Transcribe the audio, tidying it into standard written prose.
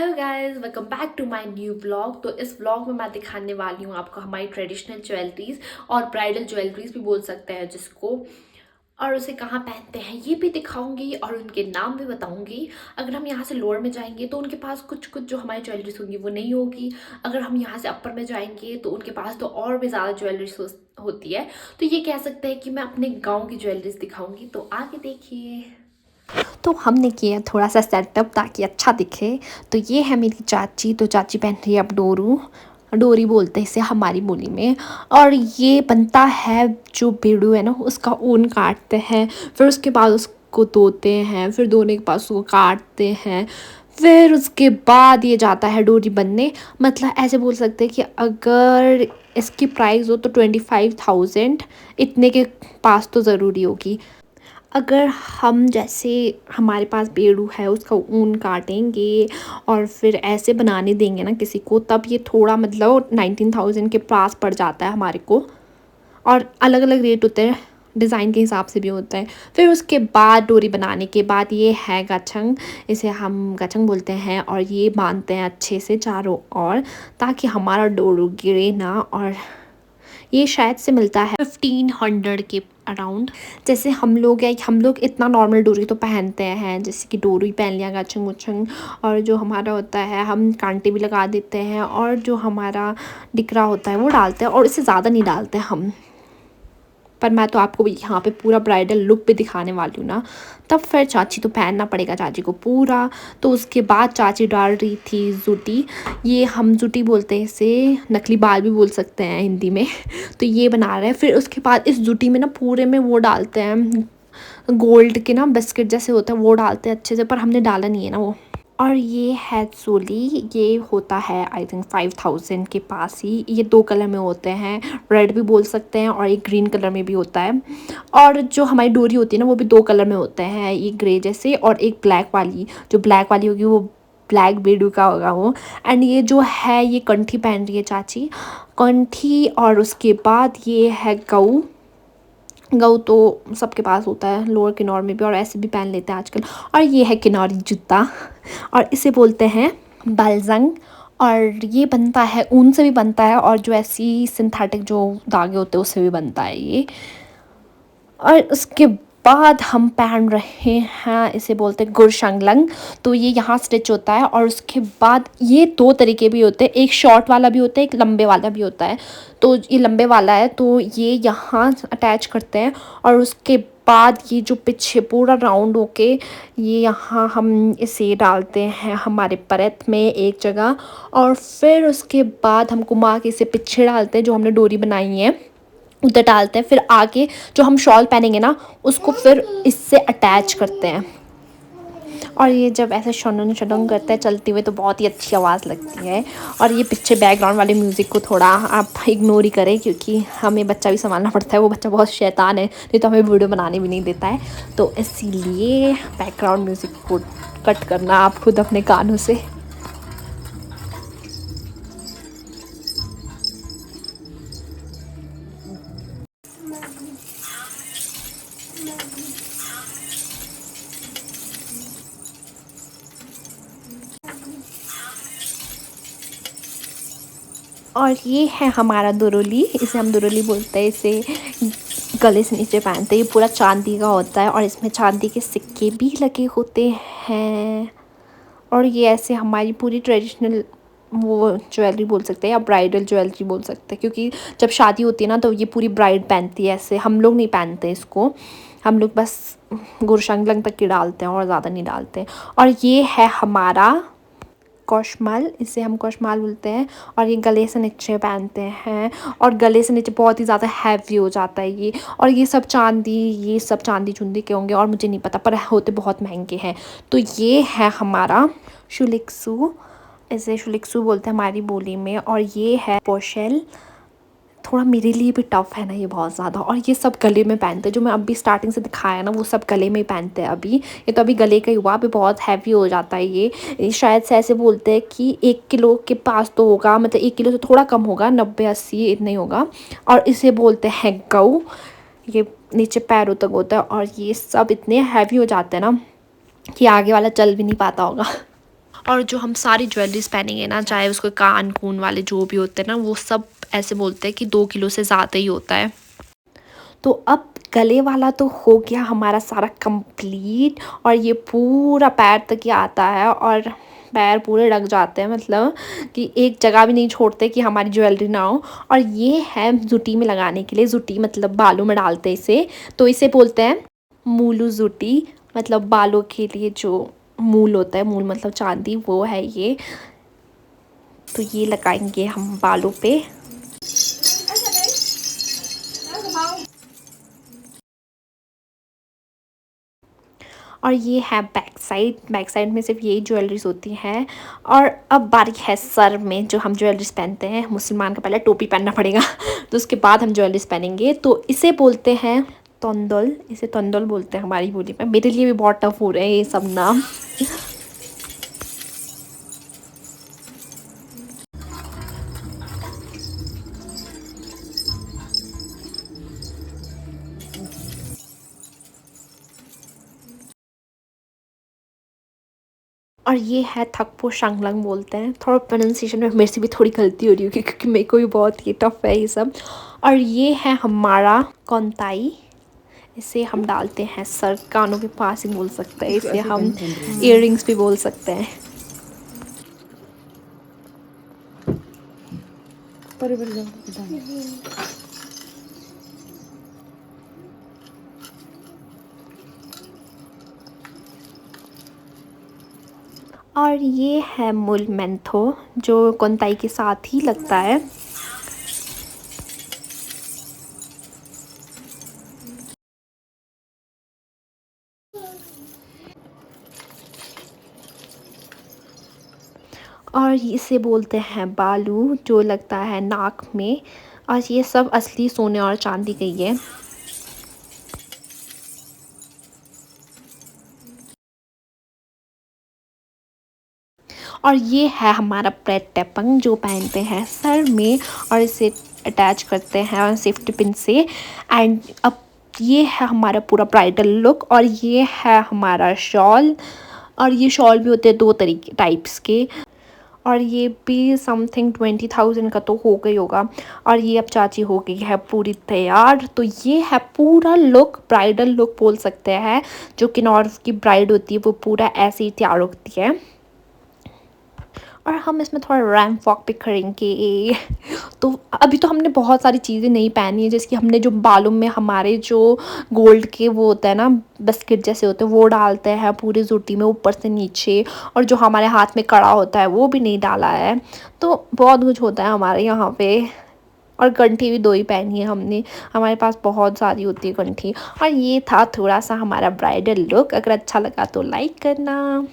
Hello guys, welcome back to my new blog. तो इस blog में मैं दिखाने वाली हूँ आपको हमारी ट्रेडिशनल ज्वेलरीज और ब्राइडल ज्वेलरीज भी बोल सकते हैं जिसको, और उसे कहाँ पहनते हैं ये भी दिखाऊंगी और उनके नाम भी बताऊंगी। अगर हम यहाँ से लोअर में जाएंगे तो उनके पास कुछ कुछ जो हमारी ज्वेलरीज होंगी वो नहीं होगी। अगर हम यहाँ से अपर में जाएंगे तो उनके पास तो और भी ज़्यादा ज्वेलरीज होती है। तो ये कह सकते हैं कि मैं अपने गाँव की ज्वेलरीज दिखाऊंगी, तो आगे देखिए। तो हमने किया थोड़ा सा सेटअप ताकि अच्छा दिखे। तो ये है मेरी चाची। तो चाची पहन रही है अब डोरी बोलते हैं इसे हमारी बोली में। और ये बनता है जो बेड़ू है ना, उसका ऊन काटते हैं, फिर उसके बाद उसको धोते हैं, फिर धोने के बाद उसको काटते हैं, फिर उसके बाद ये जाता है डोरी बनने। मतलब ऐसे बोल सकते हैं कि अगर इसकी प्राइस हो तो 25,000 इतने के पास तो ज़रूरी होगी। अगर हम जैसे हमारे पास बेड़ू है उसका ऊन काटेंगे और फिर ऐसे बनाने देंगे ना किसी को, तब ये थोड़ा मतलब 19,000 के पास पड़ जाता है हमारे को। और अलग अलग रेट होते हैं, डिज़ाइन के हिसाब से भी होता है। फिर उसके बाद डोरी बनाने के बाद ये है गछंग, इसे हम गछंग बोलते हैं, और ये बांधते हैं अच्छे से चारों ओर ताकि हमारा डोरू गिरे ना। और ये शायद से मिलता है 1500 के अराउंड। जैसे हम लोग इतना नॉर्मल डोरी तो पहनते हैं, जैसे कि डोरी पहन लिया गछंग उछंग, और जो हमारा होता है हम कांटे भी लगा देते हैं, और जो हमारा डिकरा होता है वो डालते हैं, और इससे ज़्यादा नहीं डालते हम। पर मैं तो आपको यहाँ पे पूरा ब्राइडल लुक भी दिखाने वाली हूँ ना। तब फिर चाची तो पहनना पड़ेगा चाची को पूरा। तो उसके बाद चाची डाल रही थी जूटी। ये हम जूटी बोलते हैं इसे, नकली बाल भी बोल सकते हैं हिंदी में। तो ये बना रहे हैं। फिर उसके बाद इस जूटी में ना पूरे में वो डालते हैं, गोल्ड के ना बिस्किट जैसे होता है वो डालते हैं अच्छे से, पर हमने डाला नहीं है ना वो। और ये है चोली, ये होता है आई थिंक 5,000 के पास ही। ये दो कलर में होते हैं, रेड भी बोल सकते हैं और एक ग्रीन कलर में भी होता है। और जो हमारी डोरी होती है ना वो भी दो कलर में होते हैं, एक ग्रे जैसे और एक ब्लैक वाली। जो ब्लैक वाली होगी वो ब्लैक बेडू का होगा वो। एंड ये जो है ये कंठी पहन रही है चाची, कंठी। और उसके बाद ये है गऊ। गऊ तो सबके पास होता है, लोअर किन्नौर में भी, और ऐसे भी पहन लेते हैं आजकल। और ये है किन्नौरी जूता, और इसे बोलते हैं बालजंग। और ये बनता है ऊन से भी बनता है, और जो ऐसी सिंथेटिक जो धागे होते हैं उससे भी बनता है ये। और उसके बाद हम पहन रहे हैं, इसे बोलते हैं गुरशंगलंग। तो ये यहाँ स्टिच होता है, और उसके बाद ये दो तरीके भी होते हैं, एक शॉर्ट वाला भी होता है, एक लंबे वाला भी होता है। तो ये लंबे वाला है तो ये यहाँ अटैच करते हैं, और उसके बाद ये जो पीछे पूरा राउंड होके ये यहाँ हम इसे डालते हैं हमारे परत में एक जगह। और फिर उसके बाद हम घुमा के इसे पीछे डालते हैं, जो हमने डोरी बनाई है उधर डालते हैं। फिर आगे जो हम शॉल पहनेंगे ना उसको फिर इससे अटैच करते हैं। और ये जब ऐसे शनन शनन करते हैं चलते हुए तो बहुत ही अच्छी आवाज़ लगती है। और ये पीछे बैकग्राउंड वाले म्यूज़िक को थोड़ा आप इग्नोर ही करें, क्योंकि हमें बच्चा भी संभालना पड़ता है, वो बच्चा बहुत शैतान है, नहीं तो हमें वीडियो बनाने भी नहीं देता है। तो इसीलिए बैकग्राउंड म्यूज़िक को कट करना आप खुद अपने कानों से। और ये है हमारा दुरुली, इसे हम दुरुली बोलते हैं। इसे गले से नीचे पहनते हैं, ये पूरा चांदी का होता है, और इसमें चांदी के सिक्के भी लगे होते हैं। और ये ऐसे हमारी पूरी ट्रेडिशनल वो ज्वेलरी बोल सकते हैं, या ब्राइडल ज्वेलरी बोल सकते हैं, क्योंकि जब शादी होती है ना तो ये पूरी ब्राइड पहनती है। ऐसे हम लोग नहीं पहनते इसको, हम लोग बस गुरशंगलंग तक की डालते हैं और ज़्यादा नहीं डालते। और ये है हमारा कौशमाल, इसे हम कौशमाल बोलते हैं, और ये गले से नीचे पहनते हैं, और गले से नीचे बहुत ही ज़्यादा हैवी हो जाता है ये। और ये सब चांदी चुंदी के होंगे और मुझे नहीं पता, पर होते बहुत महंगे हैं। तो ये है हमारा शुलिक्सू, इसे शुलिक्सू बोलते हैं हमारी बोली में। और ये है पोशेल, थोड़ा मेरे लिए भी टफ़ है ना ये बहुत ज़्यादा। और ये सब गले में पहनते हैं, जो मैं अभी स्टार्टिंग से दिखाया ना वो सब गले में ही पहनते हैं अभी। ये तो अभी गले का ही हुआ, अभी बहुत हैवी हो जाता है ये शायद से ऐसे बोलते हैं कि 1 किलो के पास तो होगा, मतलब 1 किलो से थोड़ा कम होगा, 90-80 इतना ही होगा। और इसे बोलते हैं गऊ। ये नीचे पैरों तक होता है, और ये सब इतने हैवी हो जाते हैं ना कि आगे वाला चल भी नहीं पाता होगा। और जो हम सारी ज्वेलरीज पहनेंगे ना, चाहे उसको कान कून वाले जो भी होते हैं ना, वो सब ऐसे बोलते हैं कि 2 किलो से ज़्यादा ही होता है। तो अब गले वाला तो हो गया हमारा सारा कंप्लीट, और ये पूरा पैर तक ही आता है, और पैर पूरे ढक जाते हैं, मतलब कि एक जगह भी नहीं छोड़ते कि हमारी ज्वेलरी ना हो। और ये है जुटी में लगाने के लिए, जुटी मतलब बालों में डालते हैं इसे, तो इसे बोलते हैं मूलू जुटी, मतलब बालों के लिए जो मूल होता है, मूल मतलब चांदी, वो है ये। तो ये लगाएंगे हम बालों पे। और ये है बैक साइड में सिर्फ यही ज्वेलरीज होती हैं। और अब बारी है सर में, जो हम ज्वेलरीज पहनते हैं। मुसलमान का पहले टोपी पहनना पड़ेगा तो उसके बाद हम ज्वेलरीज पहनेंगे। तो इसे बोलते हैं तंदुल, इसे तंदुल बोलते हैं हमारी बोली में। मेरे लिए भी बहुत टफ हो रहे हैं ये सब नाम। और ये है थकपो शांगलंग बोलते हैं। थोड़ा प्रोनाउंसिएशन में मेरे से भी थोड़ी गलती हो रही होगी, क्योंकि मेरे को भी बहुत ही टफ है ये सब। और ये है हमारा कौनताई, इसे हम डालते हैं सर कानों के पास ही बोल सकते हैं, इसे हम इयररिंग्स भी बोल सकते हैं। और ये है मूल मेंथो, जो कोंताई के साथ ही लगता है। और इसे बोलते हैं बालू, जो लगता है नाक में। और ये सब असली सोने और चांदी का ही है। और ये है हमारा प्रेट टेपंग, जो पहनते हैं सर में, और इसे अटैच करते हैं सेफ्टी पिन से। एंड अब ये है हमारा पूरा ब्राइडल लुक। और ये है हमारा शॉल, और ये शॉल भी होते हैं 2 तरीके टाइप्स के। और ये भी समथिंग 20,000 का तो हो गई होगा। और ये अब चाची हो गई है पूरी तैयार। तो ये है पूरा लुक, ब्राइडल लुक बोल सकते हैं। जो किन्नौर की ब्राइड होती है वो पूरा ऐसे ही तैयार होती है। और हम इसमें थोड़ा रैंप वॉक भी करेंगे। तो अभी तो हमने बहुत सारी चीज़ें नहीं पहनी है, जैसे कि हमने जो बालों में हमारे जो गोल्ड के वो होता है ना, बिस्किट जैसे होते हैं, वो डालते हैं पूरी जुटी में ऊपर से नीचे। और जो हमारे हाथ में कड़ा होता है वो भी नहीं डाला है। तो बहुत कुछ होता है हमारे यहाँ पे। और गंठी भी 2 ही पहनी है हमने, हमारे पास बहुत सारी होती है गंठी। और ये था थोड़ा सा हमारा ब्राइडल लुक। अगर अच्छा लगा तो लाइक करना।